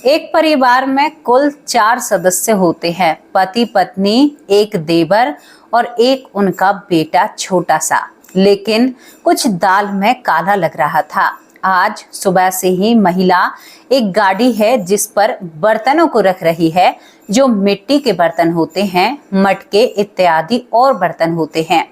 एक परिवार में कुल 4 सदस्य होते हैं, पति पत्नी, एक देवर और एक उनका बेटा छोटा सा। लेकिन कुछ दाल में काला लग रहा था। आज सुबह से ही महिला एक गाड़ी है जिस पर बर्तनों को रख रही है, जो मिट्टी के बर्तन होते हैं, मटके इत्यादि और बर्तन होते हैं।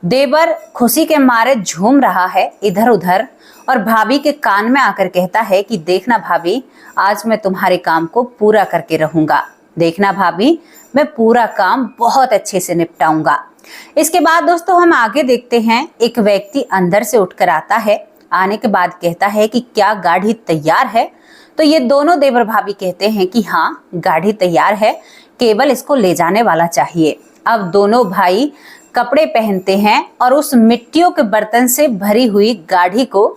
देवर खुशी के मारे झूम रहा है इधर उधर और भाभी के कान में आकर कहता है कि देखना भाभी, आज मैं तुम्हारे काम को पूरा करके रहूंगा। देखना भाभी, मैं पूरा काम बहुत अच्छे से निपटाऊंगा। इसके बाद दोस्तों हम आगे देखते हैं। एक व्यक्ति अंदर से उठकर आता है। आने के बाद कहता है कि क्या गाड़ी तैयार है? तो ये दोनों देवर भाभी कहते हैं कि हाँ, गाड़ी तैयार है, केवल इसको ले जाने वाला चाहिए। अब दोनों भाई कपड़े पहनते हैं और उस मिट्टियों के बर्तन से भरी हुई गाड़ी को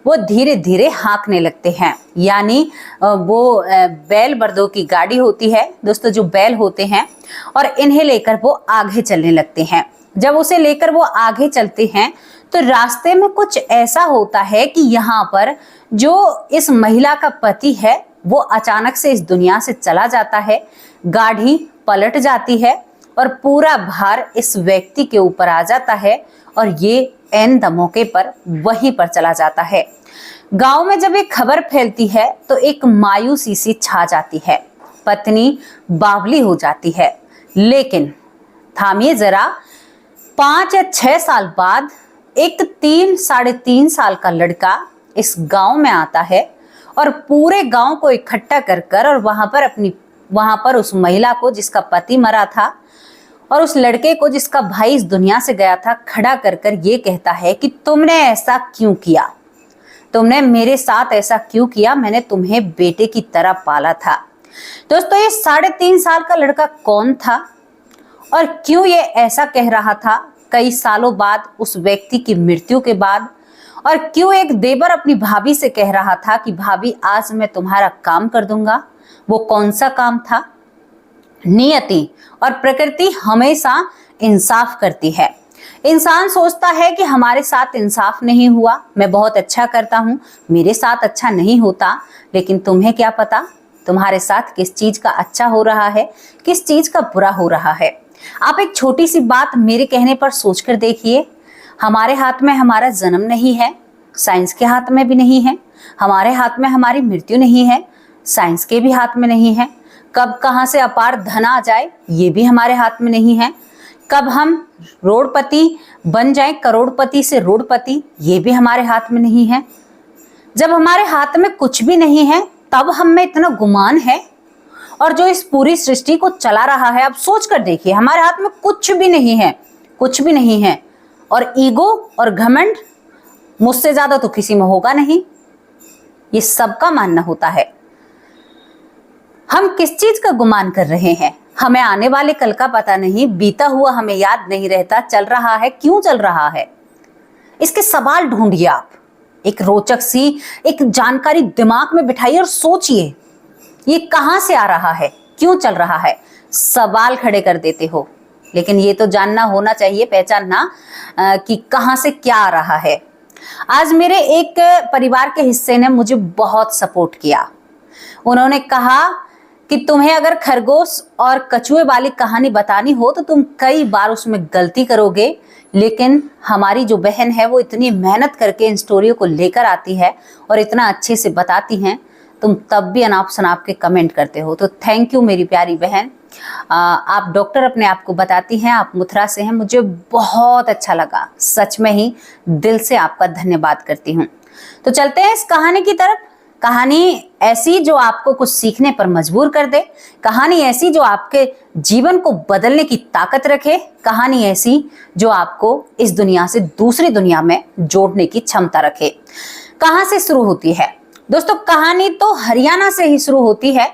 वो धीरे धीरे हाँकने लगते हैं। यानी वो बैल बर्दों की गाड़ी होती है दोस्तों, जो बैल होते हैं, और इन्हें लेकर वो आगे चलने लगते हैं। जब उसे लेकर वो आगे चलते हैं तो रास्ते में कुछ ऐसा होता है कि यहाँ पर जो इस महिला का पति है वो अचानक से इस दुनिया से चला जाता है। गाड़ी पलट जाती है और पूरा भार इस व्यक्ति के ऊपर आ जाता है और ये एन द मौके पर वहीं पर चला जाता है। गांव में जब एक खबर फैलती है तो एक मायूसी सी छा जाती है। पत्नी बावली हो जाती है। लेकिन थामिए जरा, 5 या 6 साल बाद एक 3-3.5 साल का लड़का इस गांव में आता है और पूरे गांव को इकट्ठा कर और वहां पर उस महिला को जिसका पति मरा था और उस लड़के को जिसका भाई इस दुनिया से गया था खड़ा कर ये कहता है कि तुमने ऐसा क्यों किया? तुमने मेरे साथ ऐसा क्यों किया? मैंने तुम्हें बेटे की तरह पाला था। दोस्तों, ये 3.5 साल का लड़का कौन था और क्यों ये ऐसा कह रहा था कई सालों बाद, उस व्यक्ति की मृत्यु के बाद? और क्यों एक देवर अपनी भाभी से कह रहा था कि भाभी, आज मैं तुम्हारा काम कर दूंगा? वो कौन सा काम था? नियति और प्रकृति हमेशा इंसाफ करती है। इंसान सोचता है कि हमारे साथ इंसाफ नहीं हुआ, मैं बहुत अच्छा करता हूँ, मेरे साथ अच्छा नहीं होता। लेकिन तुम्हें क्या पता तुम्हारे साथ किस चीज का अच्छा हो रहा है, किस चीज का बुरा हो रहा है। आप एक छोटी सी बात मेरे कहने पर सोचकर देखिए। हमारे हाथ में हमारा जन्म नहीं है, साइंस के हाथ में भी नहीं है। हमारे हाथ में हमारी मृत्यु नहीं है, साइंस के भी हाथ में नहीं है। कब कहां से अपार धन आ जाए ये भी हमारे हाथ में नहीं है। कब हम रोडपति बन जाएं, करोड़पति से रोडपति, ये भी हमारे हाथ में नहीं है। जब हमारे हाथ में कुछ भी नहीं है तब हम में इतना गुमान है। और जो इस पूरी सृष्टि को चला रहा है, आप सोच कर देखिए, हमारे हाथ में कुछ भी नहीं है, कुछ भी नहीं है। और ईगो और घमंड मुझसे ज्यादा तो किसी में होगा नहीं, ये सबका मानना होता है। हम किस चीज का गुमान कर रहे हैं? हमें आने वाले कल का पता नहीं, बीता हुआ हमें याद नहीं रहता, चल रहा है क्यों चल रहा है? इसके सवाल ढूंढिए आप। एक रोचक सी एक जानकारी दिमाग में बिठाइए और सोचिए, ये कहां से आ रहा है, क्यों चल रहा है? सवाल खड़े कर देते हो। लेकिन ये तो जानना होना चाहिए, पहचानना कि कहां से क्या आ रहा है। आज मेरे एक परिवार के हिस्से ने मुझे बहुत सपोर्ट किया। उन्होंने कहा कि तुम्हें अगर खरगोश और कछुए वाली कहानी बतानी हो तो तुम कई बार उसमें गलती करोगे, लेकिन हमारी जो बहन है वो इतनी मेहनत करके इन स्टोरियों को लेकर आती है और इतना अच्छे से बताती हैं, तुम तब भी अनाप शनाप के कमेंट करते हो। तो थैंक यू मेरी प्यारी बहन। आप डॉक्टर अपने आप को बताती हैं, आप मथुरा से हैं, मुझे बहुत अच्छा लगा, सच में ही दिल से आपका धन्यवाद करती हूँ। तो चलते हैं इस कहानी की तरफ। कहानी ऐसी जो आपको कुछ सीखने पर मजबूर कर दे, कहानी ऐसी जो आपके जीवन को बदलने की ताकत रखे, कहानी ऐसी जो आपको इस दुनिया से दूसरी दुनिया में जोड़ने की क्षमता रखे। कहां से शुरू होती है दोस्तों? कहानी तो हरियाणा से ही शुरू होती है।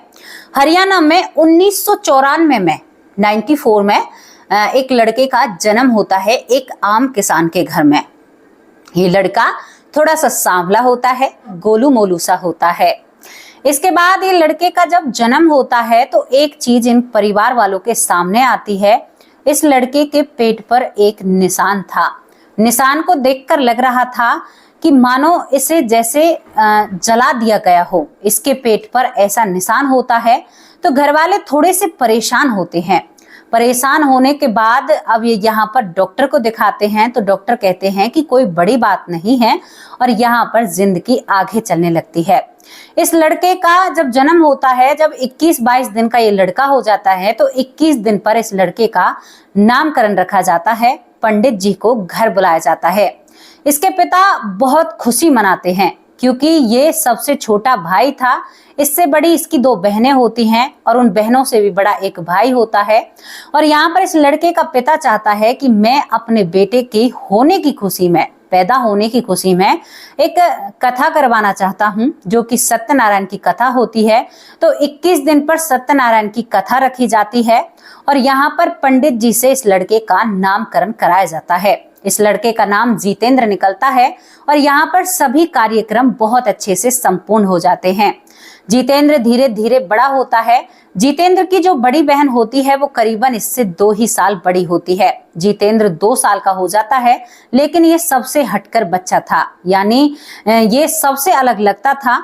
हरियाणा में 1994 में 94 में एक लड़के का जन्म होता है एक आम किसान के घर में। ये लड़का थोड़ा सा सांवला होता है, गोलू मोलू सा होता है। इसके बाद ये लड़के का जब जन्म होता है तो एक चीज इन परिवार वालों के सामने आती है। इस लड़के के पेट पर एक निशान था। निशान को देखकर लग रहा था कि मानो इसे जैसे जला दिया गया हो। इसके पेट पर ऐसा निशान होता है। तो घर वाले थोड़े से परेशान होते हैं। परेशान होने के बाद अब ये यहाँ पर डॉक्टर को दिखाते हैं। तो डॉक्टर कहते हैं कि कोई बड़ी बात नहीं है और यहाँ पर जिंदगी आगे चलने लगती है। इस लड़के का जब जन्म होता है, जब 21-22 दिन का ये लड़का हो जाता है, तो 21 दिन पर इस लड़के का नामकरण रखा जाता है। पंडित जी को घर बुलाया जाता है। इसके पिता बहुत खुशी मनाते हैं क्योंकि ये सबसे छोटा भाई था। इससे बड़ी इसकी 2 बहनें होती हैं और उन बहनों से भी बड़ा एक भाई होता है। और यहाँ पर इस लड़के का पिता चाहता है कि मैं अपने बेटे की होने की खुशी में, पैदा होने की खुशी में एक कथा करवाना चाहता हूँ, जो कि सत्यनारायण की कथा होती है। तो 21 दिन पर सत्यनारायण की कथा रखी जाती है और यहाँ पर पंडित जी से इस लड़के का नामकरण कराया जाता है। इस लड़के का नाम जितेंद्र निकलता है और यहाँ पर सभी कार्यक्रम बहुत अच्छे से संपूर्ण हो जाते हैं। जितेंद्र धीरे धीरे बड़ा होता है। जितेंद्र की जो बड़ी बहन होती है वो करीबन इससे 2 ही साल बड़ी होती है। जितेंद्र 2 साल का हो जाता है, लेकिन ये सबसे हटकर बच्चा था, यानी ये सबसे अलग लगता था।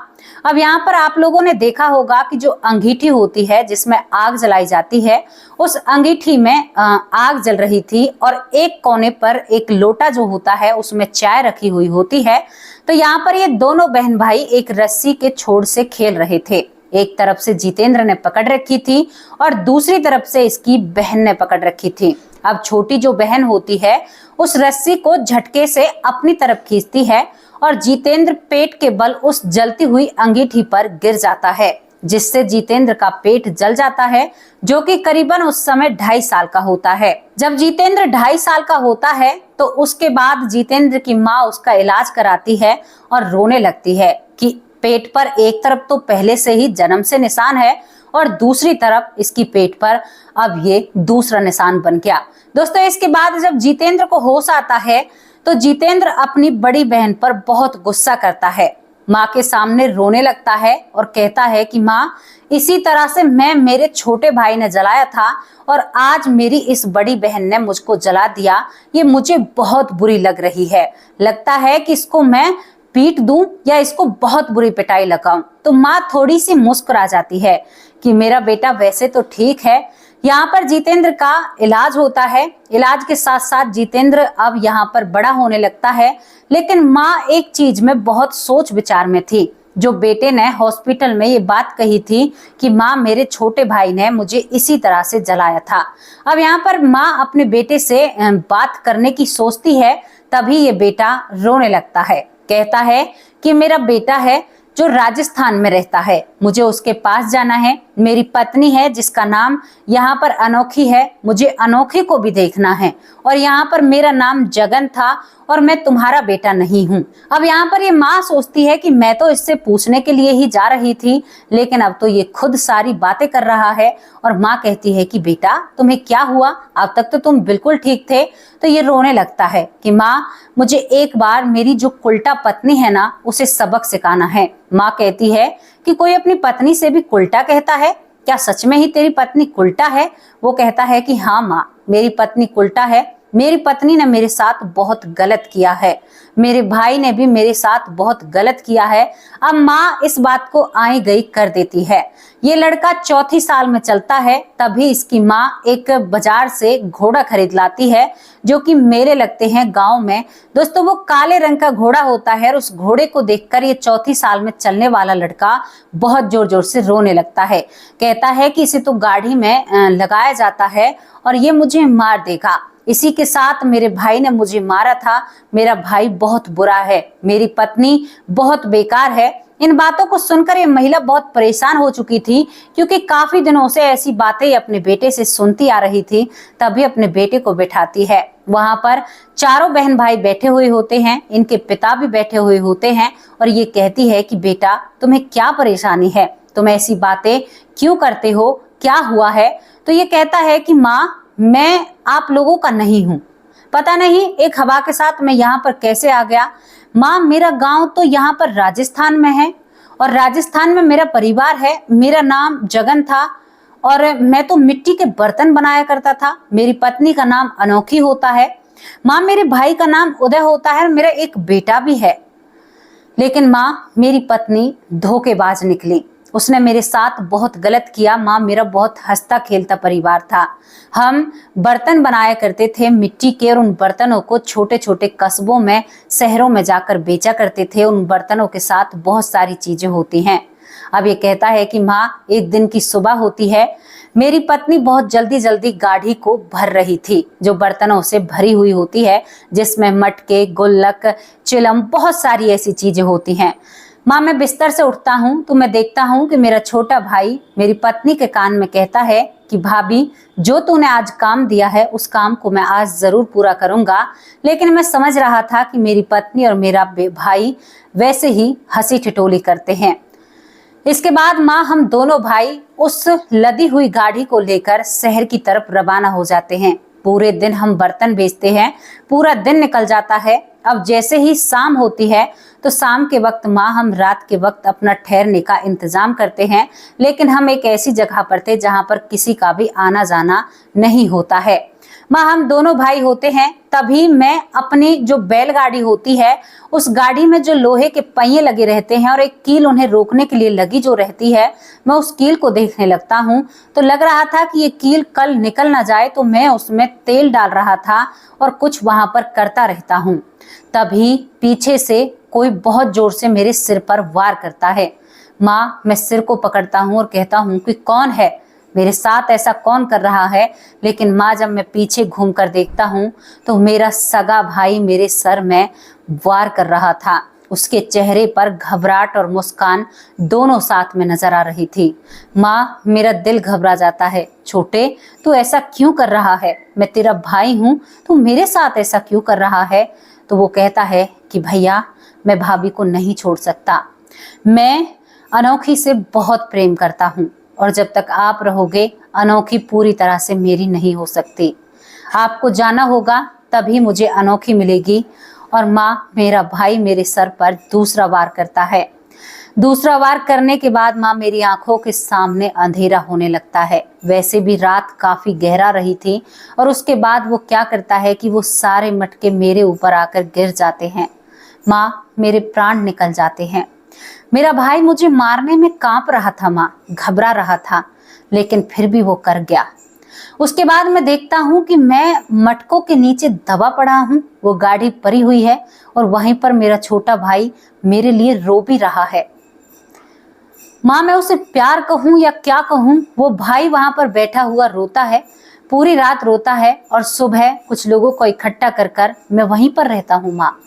अब यहाँ पर आप लोगों ने देखा होगा कि जो अंगीठी होती है जिसमें आग जलाई जाती है, उस अंगीठी में आग जल रही थी और एक कोने पर एक लोटा जो होता है उसमें चाय रखी हुई होती है। तो यहाँ पर ये दोनों बहन भाई एक रस्सी के छोर से खेल रहे थे। एक तरफ से जितेंद्र ने पकड़ रखी थी और दूसरी तरफ से इसकी बहन ने पकड़ रखी थी। अब छोटी जो बहन होती है उस रस्सी को झटके से अपनी तरफ खींचती है और जितेंद्र पेट के बल उस जलती हुई अंगीठी पर गिर जाता है, जिससे जितेंद्र का पेट जल जाता है, जो कि करीबन उस समय 2.5 साल का होता है। जब जितेंद्र 2.5 साल का होता है तो उसके बाद जितेंद्र की माँ उसका इलाज कराती है और रोने लगती है कि पेट पर एक तरफ तो पहले से ही जन्म से निशान है और दूसरी तरफ इसकी पेट पर अब ये दूसरा निशान बन गया। दोस्तों, इसके बाद जब जितेंद्र को होश आता है तो जितेंद्र अपनी बड़ी बहन पर बहुत गुस्सा करता है। माँ के सामने रोने लगता है और कहता है कि माँ, इसी तरह से मैं मेरे छोटे भाई ने जलाया था और आज मेरी इस बड़ी बहन ने मुझको जला दिया। ये मुझे बहुत बुरी लग रही है। लगता है कि इसको मैं पीट दूं या इसको बहुत बुरी पिटाई लगाऊं। तो माँ थोड़ी सी मुस्कुरा जाती है कि मेरा बेटा वैसे तो ठीक है। यहाँ पर जितेंद्र का इलाज होता है। इलाज के साथ साथ जितेंद्र अब यहाँ पर बड़ा होने लगता है, लेकिन माँ एक चीज में बहुत सोच विचार में थी। जो बेटे ने हॉस्पिटल में ये बात कही थी कि माँ, मेरे छोटे भाई ने मुझे इसी तरह से जलाया था। अब यहाँ पर माँ अपने बेटे से बात करने की सोचती है, तभी ये बेटा रोने लगता है। कहता है कि मेरा बेटा है जो राजस्थान में रहता है, मुझे उसके पास जाना है। मेरी पत्नी है जिसका नाम यहाँ पर अनोखी है, मुझे अनोखी को भी देखना है। और यहाँ पर मेरा नाम जगन था और मैं तुम्हारा बेटा नहीं हूँ। अब यहाँ पर ये माँ सोचती है कि मैं तो इससे पूछने के लिए ही जा रही थी, लेकिन अब तो ये खुद सारी बातें कर रहा है। और माँ कहती है कि बेटा, तुम्हें क्या हुआ? अब तक तो तुम बिल्कुल ठीक थे। तो ये रोने लगता है कि माँ, मुझे एक बार मेरी जो उल्टा पत्नी है ना, उसे सबक सिखाना है। माँ कहती है कि कोई अपनी पत्नी से भी उल्टा कहता है? क्या सच में ही तेरी पत्नी उल्टा है? वो कहता है कि हाँ माँ, मेरी पत्नी उल्टा है। मेरी पत्नी ने मेरे साथ बहुत गलत किया है, मेरे भाई ने भी मेरे साथ बहुत गलत किया है। अब माँ इस बात को आई गई कर देती है। ये लड़का 4थी साल में चलता है, तभी इसकी माँ एक बाजार से घोड़ा खरीद लाती है, जो कि मेले लगते हैं गांव में। दोस्तों, वो काले रंग का घोड़ा होता है और उस घोड़े को देखकर ये 4थी साल में चलने वाला लड़का बहुत जोर जोर से रोने लगता है। कहता है कि इसे तो गाड़ी में लगाया जाता है और ये मुझे मार देगा। इसी के साथ मेरे भाई ने मुझे मारा था। मेरा भाई बहुत बुरा है, मेरी पत्नी बहुत बेकार है। इन बातों को सुनकर ये महिला बहुत परेशान हो चुकी थी, क्योंकि काफी दिनों से ऐसी बातें अपने बेटे से सुनती आ रही थी। तभी अपने बेटे को बैठाती है। वहां पर चारों बहन भाई बैठे हुए होते हैं, इनके पिता भी बैठे हुए होते हैं और ये कहती है कि बेटा, तुम्हें क्या परेशानी है? तुम ऐसी बातें क्यों करते हो? क्या हुआ है? तो ये कहता है कि माँ, मैं आप लोगों का नहीं हूँ। पता नहीं एक हवा के साथ मैं यहाँ पर कैसे आ गया। माँ, मेरा गांव तो यहाँ पर राजस्थान में है और राजस्थान में मेरा परिवार है। मेरा नाम जगन था और मैं तो मिट्टी के बर्तन बनाया करता था। मेरी पत्नी का नाम अनोखी होता है। माँ, मेरे भाई का नाम उदय होता है और मेरा एक बेटा भी है। लेकिन माँ, मेरी पत्नी धोखेबाज निकली। उसने मेरे साथ बहुत गलत किया। माँ, मेरा बहुत हंसता खेलता परिवार था। हम बर्तन बनाया करते थे मिट्टी के, और उन बर्तनों को छोटे छोटे कस्बों में, शहरों में जाकर बेचा करते थे। उन बर्तनों के साथ बहुत सारी चीजें होती हैं। अब ये कहता है कि माँ, एक दिन की सुबह होती है, मेरी पत्नी बहुत जल्दी जल्दी गाड़ी को भर रही थी, जो बर्तनों से भरी हुई होती है, जिसमें मटके, गुल्लक, चिलम, बहुत सारी ऐसी चीजें होती हैं। माँ, मैं बिस्तर से उठता हूँ तो मैं देखता हूँ कि मेरा छोटा भाई मेरी पत्नी के कान में कहता है कि भाभी, जो तूने आज काम दिया है उस काम को मैं आज जरूर पूरा करूंगा। लेकिन मैं समझ रहा था कि मेरी पत्नी और मेरा भाई वैसे ही हंसी ठिठोली करते हैं। इसके बाद माँ, हम दोनों भाई उस लदी हुई गाड़ी को लेकर शहर की तरफ रवाना हो जाते हैं। पूरे दिन हम बर्तन बेचते हैं, पूरा दिन निकल जाता है। अब जैसे ही शाम होती है तो शाम के वक्त माँ, हम रात के वक्त अपना ठहरने का इंतजाम करते हैं। लेकिन हम एक ऐसी जगह पर थे जहाँ पर किसी का भी आना जाना नहीं होता है। माँ, हम दोनों भाई होते हैं, तभी मैं अपनी जो बैलगाड़ी होती है उस गाड़ी में जो लोहे के पहिए लगे रहते हैं और एक कील उन्हें रोकने के लिए लगी जो रहती है, मैं उस कील को देखने लगता हूँ। तो लग रहा था कि ये कील कल निकल ना जाए, तो मैं उसमें तेल डाल रहा था और कुछ वहां पर करता रहता हूँ। तभी पीछे से कोई बहुत जोर से मेरे सिर पर वार करता है। माँ, मैं सिर को पकड़ता हूँ और कहता हूँ कि कौन है, मेरे साथ ऐसा कौन कर रहा है। लेकिन माँ, जब मैं पीछे घूमकर देखता हूँ तो मेरा सगा भाई मेरे सर में वार कर रहा था। उसके चेहरे पर घबराहट और मुस्कान दोनों साथ में नजर आ रही थी। माँ, मेरा दिल घबरा जाता है। छोटे, तू ऐसा क्यों कर रहा है? मैं तेरा भाई हूँ, तू मेरे साथ ऐसा क्यों कर रहा है? तो वो कहता है कि भैया, मैं भाभी को नहीं छोड़ सकता। मैं अनोखी से बहुत प्रेम करता हूँ, और जब तक आप रहोगे अनोखी पूरी तरह से मेरी नहीं हो सकती। आपको जाना होगा, तभी मुझे अनोखी मिलेगी। और माँ, मेरा भाई मेरे सर पर दूसरा वार करता है। दूसरा वार करने के बाद माँ, मेरी आंखों के सामने अंधेरा होने लगता है। वैसे भी रात काफी गहरा रही थी। और उसके बाद वो क्या करता है कि वो सारे मटके मेरे ऊपर आकर गिर जाते हैं। माँ, मेरे प्राण निकल जाते हैं। मेरा भाई मुझे मारने में कांप रहा था माँ, घबरा रहा था, लेकिन फिर भी वो कर गया। उसके बाद मैं देखता हूँ कि मैं मटकों के नीचे दबा पड़ा हूँ। वो गाड़ी पड़ी हुई है और वहीं पर मेरा छोटा भाई मेरे लिए रो भी रहा है। माँ, मैं उसे प्यार कहूँ या क्या कहूँ, वो भाई वहां पर बैठा हुआ रोता है, पूरी रात रोता है। और सुबह कुछ लोगों को इकट्ठा कर कर मैं वहीं पर रहता हूँ माँ।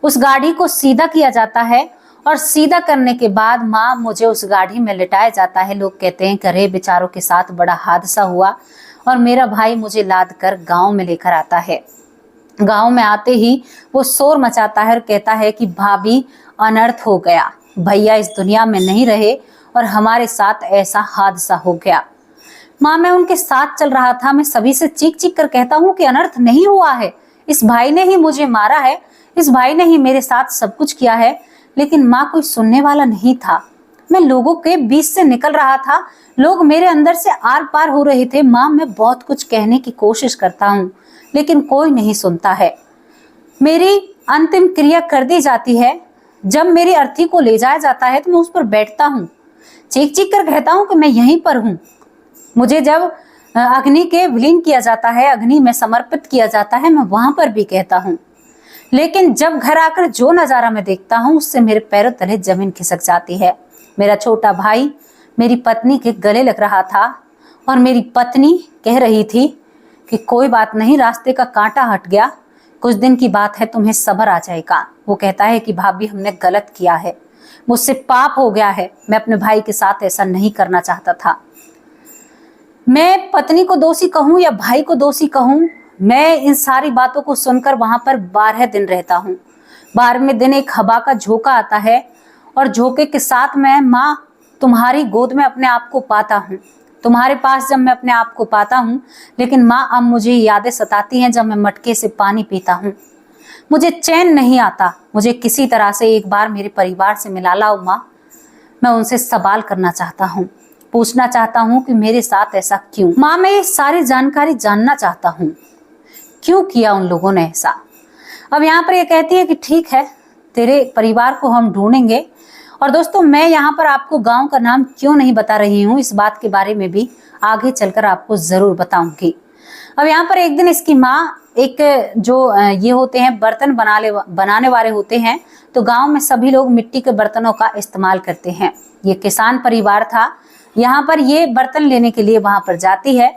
उस गाड़ी को सीधा किया जाता है और सीधा करने के बाद माँ, मुझे उस गाड़ी में लिटाया जाता है। लोग कहते हैं कि अरे, बेचारों के साथ बड़ा हादसा हुआ। और मेरा भाई मुझे लाद कर गाँव में लेकर आता है। गाँव में आते ही वो शोर मचाता है और कहता है कि भाभी, अनर्थ हो गया, भैया इस दुनिया में नहीं रहे और हमारे साथ ऐसा हादसा हो गया। माँ, मैं उनके साथ चल रहा था। मैं सभी से चीख चीख कर कहता हूँ कि अनर्थ नहीं हुआ है, इस भाई ने ही मुझे मारा है, इस भाई ने ही मेरे साथ सब कुछ किया है। लेकिन माँ, कोई सुनने वाला नहीं था। मैं लोगों के बीच से निकल रहा था, लोग मेरे अंदर से आर पार हो रहे थे। माँ, मैं बहुत कुछ कहने की कोशिश करता हूँ, लेकिन कोई नहीं सुनता है। मेरी अंतिम क्रिया कर दी जाती है। जब मेरी अर्थी को ले जाया जाता है तो मैं उस पर बैठता हूँ, चीख चीख कर कहता हूँ कि मैं यहीं पर हूँ। मुझे जब अग्नि के विलीन किया जाता है, अग्नि में समर्पित किया जाता है, मैं वहां पर भी कहता हूँ। लेकिन जब घर आकर जो नजारा मैं देखता हूँ, उससे मेरे पैरों तले जमीन खिसक जाती है। मेरा छोटा भाई मेरी पत्नी के गले लग रहा था और मेरी पत्नी कह रही थी कि कोई बात नहीं, रास्ते का कांटा हट गया, कुछ दिन की बात है, तुम्हें सब्र आ जाएगा। वो कहता है कि भाभी, हमने गलत किया है, मुझसे पाप हो गया है, मैं अपने भाई के साथ ऐसा नहीं करना चाहता था। मैं पत्नी को दोषी कहूँ या भाई को दोषी कहूँ, मैं इन सारी बातों को सुनकर वहां पर 12 दिन रहता हूँ। 12वें दिन एक हवा का झोंका आता है और झोंके के साथ मैं माँ, तुम्हारी गोद में अपने आप को पाता हूँ। तुम्हारे पास जब मैं अपने आप को पाता हूँ, लेकिन माँ, अब मुझे यादें सताती हैं जब मैं मटके से पानी पीता हूँ। मुझे चैन नहीं आता। मुझे किसी तरह से एक बार मेरे परिवार से मिला लाओ माँ। मैं उनसे सवाल करना चाहता हूँ, पूछना चाहता हूँ कि मेरे साथ ऐसा क्यों। माँ, मैं ये सारी जानकारी जानना चाहता हूँ, क्यों किया उन लोगों ने ऐसा। अब यहाँ पर ये कहती है कि ठीक है, तेरे परिवार को हम ढूंढेंगे। और दोस्तों, मैं यहाँ पर आपको गांव का नाम क्यों नहीं बता रही हूँ, इस बात के बारे में भी आगे चलकर आपको जरूर बताऊंगी। अब यहाँ पर एक दिन इसकी माँ, एक जो ये होते हैं बर्तन बनाने वाले होते हैं, तो गांव में सभी लोग मिट्टी के बर्तनों का इस्तेमाल करते हैं। ये किसान परिवार था। यहाँ पर ये बर्तन लेने के लिए वहां पर जाती है,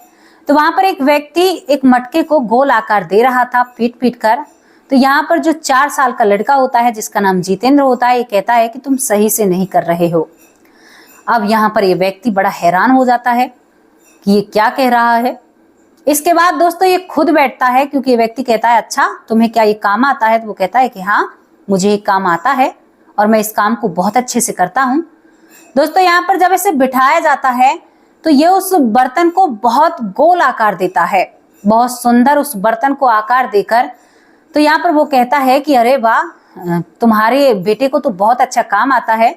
तो वहां पर एक व्यक्ति एक मटके को गोल आकार दे रहा था पीट पीट कर। तो यहाँ पर जो 4 साल का लड़का होता है, जिसका नाम जितेंद्र होता है, ये कहता है कि तुम सही से नहीं कर रहे हो। अब यहाँ पर ये व्यक्ति बड़ा हैरान हो जाता है कि ये क्या कह रहा है। इसके बाद दोस्तों ये खुद बैठता है, क्योंकि ये व्यक्ति कहता है अच्छा तुम्हें क्या ये काम आता है। तो वो कहता है कि हाँ, मुझे ये काम आता है और मैं इस काम को बहुत अच्छे से करता हूँ। दोस्तों यहाँ पर जब इसे बिठाया जाता है तो ये उस बर्तन को बहुत गोल आकार देता है, बहुत सुंदर उस बर्तन को आकार देकर। तो यहाँ पर वो कहता है कि अरे वाह, तुम्हारे बेटे को तो बहुत अच्छा काम आता है।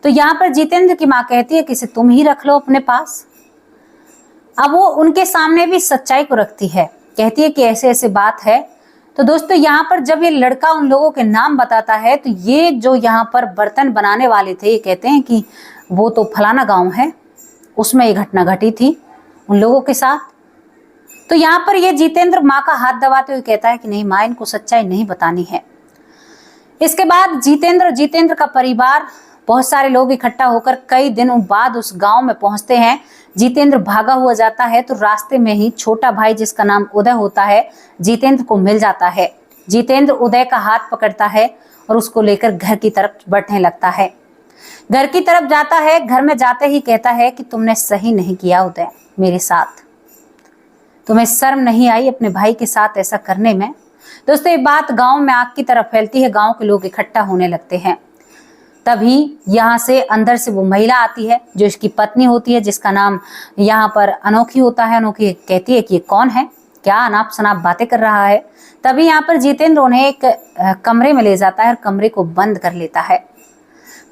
तो यहाँ पर जितेंद्र की माँ कहती है कि इसे तुम ही रख लो अपने पास। अब वो उनके सामने भी सच्चाई को रखती है, कहती है कि ऐसे ऐसे बात है। तो दोस्तों यहाँ पर जब ये लड़का उन लोगों के नाम बताता है, तो ये जो यहाँ पर बर्तन बनाने वाले थे, ये कहते हैं कि वो तो फलाना गांव है, उसमें ये घटना घटी थी उन लोगों के साथ। तो यहाँ पर ये जितेंद्र माँ का हाथ दबाते हुए कहता है कि नहीं माँ, इनको सच्चाई नहीं बतानी है। इसके बाद जितेंद्र का परिवार, बहुत सारे लोग इकट्ठा होकर कई दिनों बाद उस गांव में पहुंचते हैं। जितेंद्र भागा हुआ जाता है, तो रास्ते में ही छोटा भाई जिसका नाम उदय होता है, जितेंद्र को मिल जाता है। जितेंद्र उदय का हाथ पकड़ता है और उसको लेकर घर की तरफ बढ़ने लगता है। घर की तरफ जाता है, घर में जाते ही कहता है कि तुमने सही नहीं किया उदय मेरे साथ, तुम्हें शर्म नहीं आई अपने भाई के साथ ऐसा करने में। दोस्तों ये बात गांव में आग की तरह फैलती है, गांव के लोग इकट्ठा होने लगते हैं। तभी यहाँ से अंदर से वो महिला आती है जो इसकी पत्नी होती है, जिसका नाम यहाँ पर अनोखी होता है। अनोखी कहती है कि ये कौन है, क्या अनाप शनाप बातें कर रहा है। तभी यहाँ पर जितेंद्र उन्हें एक कमरे में ले जाता है और कमरे को बंद कर लेता है।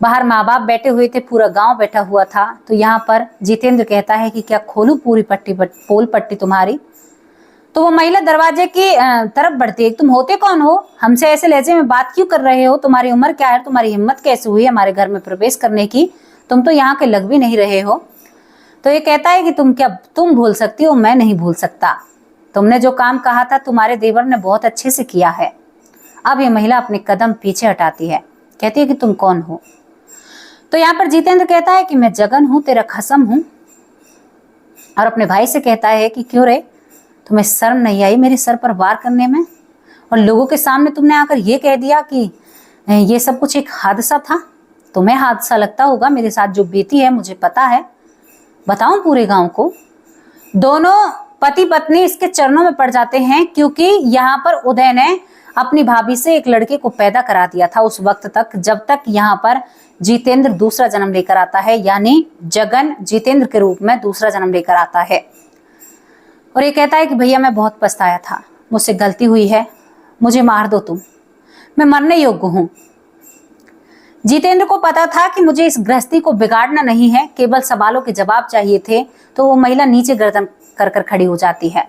बाहर माँ बाप बैठे हुए थे, पूरा गांव बैठा हुआ था। तो यहाँ पर जितेंद्र कहता है कि क्या खोलूं पूरी पोल पट्टी तुम्हारी। तो वो महिला दरवाजे की तरफ बढ़ती है, तुम होते कौन हो, हमसे ऐसे लहजे में बात क्यों कर रहे हो, तुम्हारी उम्र क्या है, तुम्हारी हिम्मत कैसे हुई हमारे घर में प्रवेश करने की, तुम तो यहाँ के लग भी नहीं रहे हो। तो ये कहता है कि तुम भूल सकती हो, मैं नहीं भूल सकता। तुमने जो काम कहा था तुम्हारे देवर ने बहुत अच्छे से किया है। अब ये महिला अपने कदम पीछे हटाती है, कहती है कि तुम कौन हो। तो यहाँ पर जितेंद्र कहता है कि मैं जगन हूं, तेरा खसम हूं। और अपने भाई से कहता है कि क्यों रे, तुम्हें शर्म नहीं आई मेरे सर पर वार करने में, और लोगों के सामने तुमने आकर ये कह दिया कि ये सब कुछ एक हादसा था। तुम्हें हादसा लगता होगा, मेरे साथ जो बीती है मुझे पता है, बताऊं पूरे गांव को। दोनों पति पत्नी इसके चरणों में पड़ जाते हैं, क्योंकि यहाँ पर उदय ने अपनी भाभी से एक लड़के को पैदा करा दिया था उस वक्त तक, जब तक यहाँ पर जितेंद्र दूसरा जन्म लेकर आता है, यानी जगन जितेंद्र के रूप में दूसरा जन्म लेकर आता है। और ये कहता है कि भैया मैं बहुत पछताया था, मुझसे गलती हुई है, मुझे मार दो तुम, मैं मरने योग्य हूं। जितेंद्र को पता था कि मुझे इस गृहस्थी को बिगाड़ना नहीं है, केवल सवालों के जवाब चाहिए थे। तो वो महिला नीचे गर्दन कर कर खड़ी हो जाती है।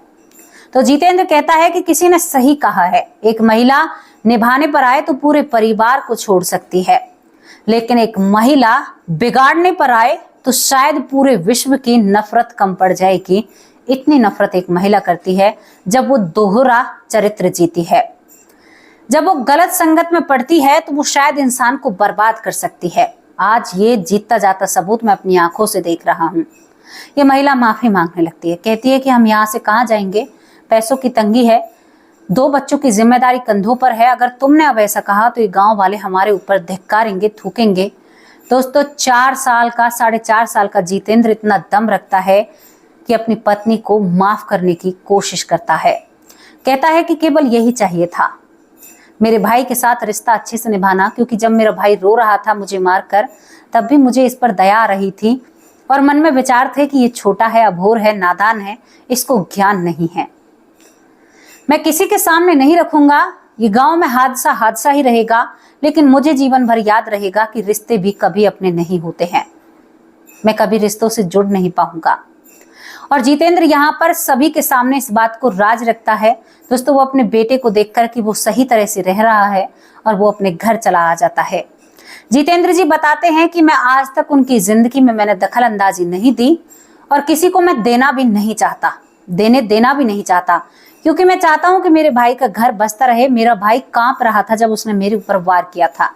तो जितेंद्र कहता है कि किसी ने सही कहा है, एक महिला निभाने पर आए तो पूरे परिवार को छोड़ सकती है, लेकिन एक महिला बिगाड़ने पर आए तो शायद पूरे विश्व की नफरत कम पड़ जाएगी। इतनी नफरत एक महिला करती है जब वो दोहरा चरित्र जीती है। जब वो गलत संगत में पड़ती है तो वो शायद इंसान को बर्बाद कर सकती है। आज ये जीतता जाता सबूत मैं अपनी आंखों से देख रहा हूँ। ये महिला माफी मांगने लगती है, कहती है कि हम यहाँ से कहाँ जाएंगे, पैसों की तंगी है, 2 बच्चों की जिम्मेदारी कंधों पर है। अगर तुमने अब ऐसा कहा तो ये गांव वाले हमारे ऊपर धिक्कारेंगे, थूकेंगे। दोस्तों 4 साल का 4.5 साल का जितेंद्र इतना दम रखता है कि अपनी पत्नी को माफ करने की कोशिश करता है। कहता है कि केवल यही चाहिए था, मेरे भाई के साथ रिश्ता अच्छे से निभाना, क्योंकि जब मेरा भाई रो रहा था मुझे मारकर, तब भी मुझे इस पर दया आ रही थी और मन में विचार थे कि ये छोटा है, अभोर है, नादान है, इसको ज्ञान नहीं है। मैं किसी के सामने नहीं रखूंगा, ये गांव में हादसा हादसा ही रहेगा, लेकिन मुझे जीवन भर याद रहेगा कि रिश्ते भी कभी अपने नहीं होते हैं। मैं कभी रिश्तों से जुड़ नहीं पाऊंगा। और जितेंद्र यहाँ पर सभी के सामने इस बात को राज रखता है। दोस्तों वो अपने बेटे को देखकर कि वो सही तरह से रह रहा है और वो अपने घर चला आ जाता है। जितेंद्र जी बताते हैं कि मैं आज तक उनकी जिंदगी में मैंने दखल अंदाजी नहीं दी और किसी को मैं देना भी नहीं चाहता, देना भी नहीं चाहता, क्योंकि मैं चाहता हूं कि मेरे भाई का घर बसता रहे। मेरा भाई कांप रहा था जब उसने मेरे ऊपर वार किया था।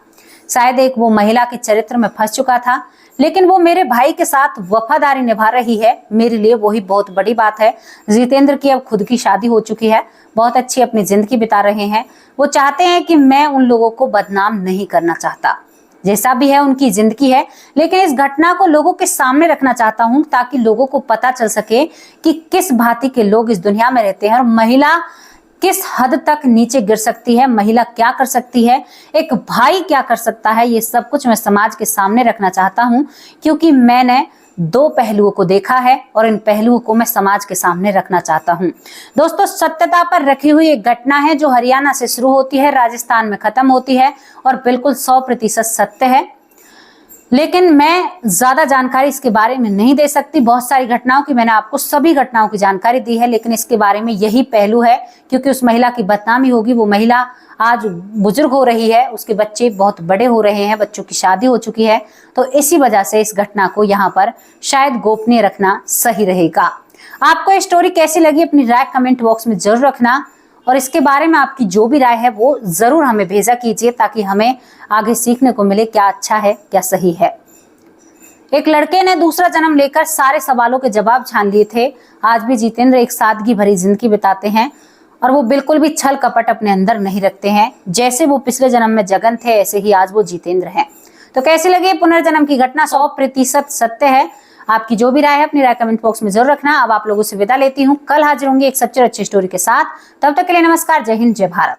शायद एक वो महिला के चरित्र में फंस चुका था, लेकिन वो मेरे भाई के साथ वफादारी निभा रही है। मेरे लिए वही बहुत बड़ी बात है। जितेंद्र की अब खुद की शादी हो चुकी है, बहुत अच्छी अपनी जिंदगी बिता रहे हैं। वो चाहते हैं कि मैं उन लोगों को बदनाम नहीं करना चाहता, जैसा भी है उनकी जिंदगी है, लेकिन इस घटना को लोगों के सामने रखना चाहता हूं ताकि लोगों को पता चल सके कि किस भांति के लोग इस दुनिया में रहते हैं और महिला किस हद तक नीचे गिर सकती है, महिला क्या कर सकती है, एक भाई क्या कर सकता है। ये सब कुछ मैं समाज के सामने रखना चाहता हूं, क्योंकि मैंने दो पहलुओं को देखा है और इन पहलुओं को मैं समाज के सामने रखना चाहता हूं। दोस्तों, सत्यता पर रखी हुई एक घटना है जो हरियाणा से शुरू होती है, राजस्थान में खत्म होती है और बिल्कुल 100% सत्य है। लेकिन मैं ज्यादा जानकारी इसके बारे में नहीं दे सकती। बहुत सारी घटनाओं की मैंने आपको सभी घटनाओं की जानकारी दी है, लेकिन इसके बारे में यही पहलू है, क्योंकि उस महिला की बदनामी होगी। वो महिला आज बुजुर्ग हो रही है, उसके बच्चे बहुत बड़े हो रहे हैं, बच्चों की शादी हो चुकी है, तो इसी वजह से इस घटना को यहाँ पर शायद गोपनीय रखना सही रहेगा। आपको ये स्टोरी कैसी लगी अपनी राय कमेंट बॉक्स में जरूर रखना, और इसके बारे में आपकी जो भी राय है वो जरूर हमें भेजा कीजिए, ताकि हमें आगे सीखने को मिले क्या अच्छा है क्या सही है। एक लड़के ने दूसरा जन्म लेकर सारे सवालों के जवाब छान लिए थे। आज भी जितेंद्र एक सादगी भरी जिंदगी बिताते हैं और वो बिल्कुल भी छल कपट अपने अंदर नहीं रखते हैं। जैसे वो पिछले जन्म में जगन थे, ऐसे ही आज वो जितेंद्र हैं। तो कैसी लगी पुनर्जन्म की घटना? 100% सत्य है। आपकी जो भी राय है अपनी राय कमेंट बॉक्स में जरूर रखना। अब आप लोगों से विदा लेती हूँ, कल हाजिर होंगी एक सच्ची और अच्छी स्टोरी के साथ। तब तक के लिए नमस्कार, जय हिंद, जय भारत।